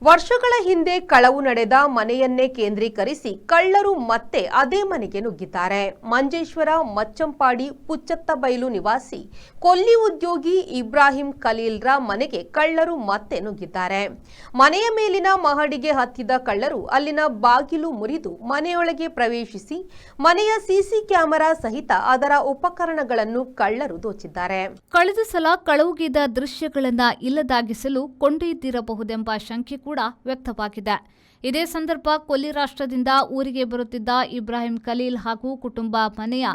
ವರ್ಷಗಳ ಹಿಂದೆ ಕಳವು ನಡೆದ ಮನೆಯನ್ನೇ ಕೇಂದ್ರೀಕರಿಸಿ ಕಳ್ಳರು ಮತ್ತೆ ಅದೇ ಮನೆಗೆ ನುಗ್ಗಿದ್ದಾರೆ. ಮಂಜೇಶ್ವರ ಮಚ್ಚಂಪಾಡಿ ಪುಚ್ಚತ್ತಬೈಲು ನಿವಾಸಿ ಕೊಲ್ಲಿ ಉದ್ಯೋಗಿ ಇಬ್ರಾಹಿಂ ಖಲೀಲ್ರ ಮನೆಗೆ ಕಳ್ಳರು ಮತ್ತೆ ನುಗ್ಗಿದ್ದಾರೆ. ಮನೆಯ ಮೇಲಿನ ಮಹಡಿಗೆ ಹತ್ತಿದ ಕಳ್ಳರು ಅಲ್ಲಿನ ಬಾಗಿಲು ಮುರಿದು ಮನೆಯೊಳಗೆ ಪ್ರವೇಶಿಸಿ ಮನೆಯ ಸಿಸಿ ಕ್ಯಾಮೆರಾ ಸಹಿತ ಅದರ ಉಪಕರಣಗಳನ್ನು ಕಳ್ಳರು ದೋಚಿದ್ದಾರೆ. ಕಳೆದ ಸಲ ಕಳವುಗಿದ ದೃಶ್ಯಗಳನ್ನ ಇಲ್ಲದಾಗಿಸಲು ಕೊಂಡೊಯ್ದಿರಬಹುದೆಂಬ ಶಂಕೆ ಕೂಡ ವ್ಯಕ್ತವಾಗಿದೆ. ಇದೇ ಸಂದರ್ಭ ಕೊಲ್ಲಿ ರಾಷ್ಟ್ರದಿಂದ ಊರಿಗೆ ಬರುತ್ತಿದ್ದ ಇಬ್ರಾಹಿಂ ಖಲೀಲ್ ಹಾಗೂ ಕುಟುಂಬ ಮನೆಯ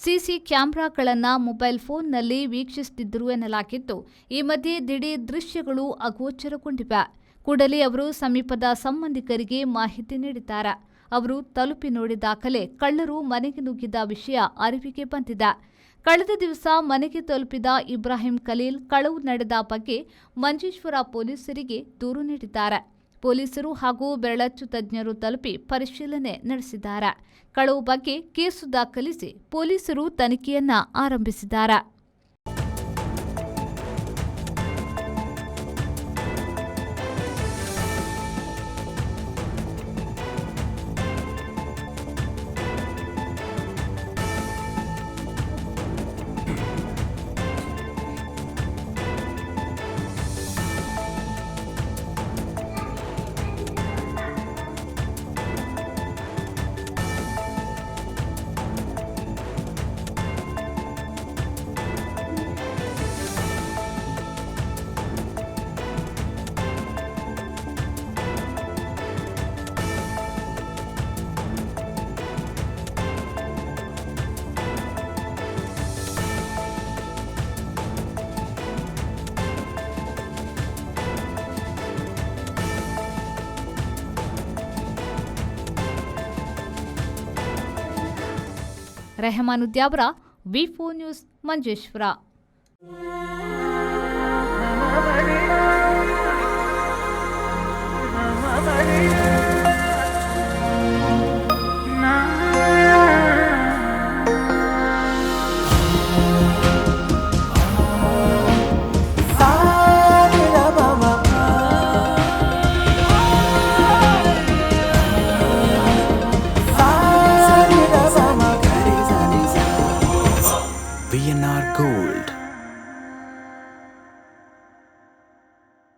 ಸಿಸಿ ಕ್ಯಾಮೆರಾಗಳನ್ನು ಮೊಬೈಲ್ ಫೋನ್ನಲ್ಲಿ ವೀಕ್ಷಿಸುತ್ತಿದ್ದರು ಎನ್ನಲಾಗಿದ್ದು, ಈ ಮಧ್ಯೆ ದಿಢೀರ್ ದೃಶ್ಯಗಳು ಅಗೋಚರಗೊಂಡಿವೆ. ಕೂಡಲೇ ಅವರು ಸಮೀಪದ ಸಂಬಂಧಿಕರಿಗೆ ಮಾಹಿತಿ ನೀಡಿದ್ದಾರೆ. ಅವರು ತಲುಪಿ ನೋಡಿದಾಗಲೇ ಕಳ್ಳರು ಮನೆಗೆ ನುಗ್ಗಿದ ವಿಷಯ ಅರಿವಿಗೆ ಬಂದಿದೆ. ಕಳೆದ ದಿವಸ ಮನೆಗೆ ತಲುಪಿದ ಇಬ್ರಾಹಿಂ ಖಲೀಲ್ ಕಳವು ನಡೆದ ಬಗ್ಗೆ ಮಂಜೇಶ್ವರ ಪೊಲೀಸರಿಗೆ ದೂರು ನೀಡಿದ್ದಾರೆ. ಪೊಲೀಸರು ಹಾಗೂ ಬೆರಳಚ್ಚು ತಜ್ಞರು ತಲುಪಿ ಪರಿಶೀಲನೆ ನಡೆಸಿದ್ದಾರೆ. ಕಳವು ಬಗ್ಗೆ ಕೇಸು ದಾಖಲಿಸಿ ಪೊಲೀಸರು ತನಿಖೆಯನ್ನ ಆರಂಭಿಸಿದ್ದಾರೆ. ರೆಹಮಾನುದ್ಯಾವರ V4 ನ್ಯೂಸ್ ಮಂಜೇಶ್ವರ.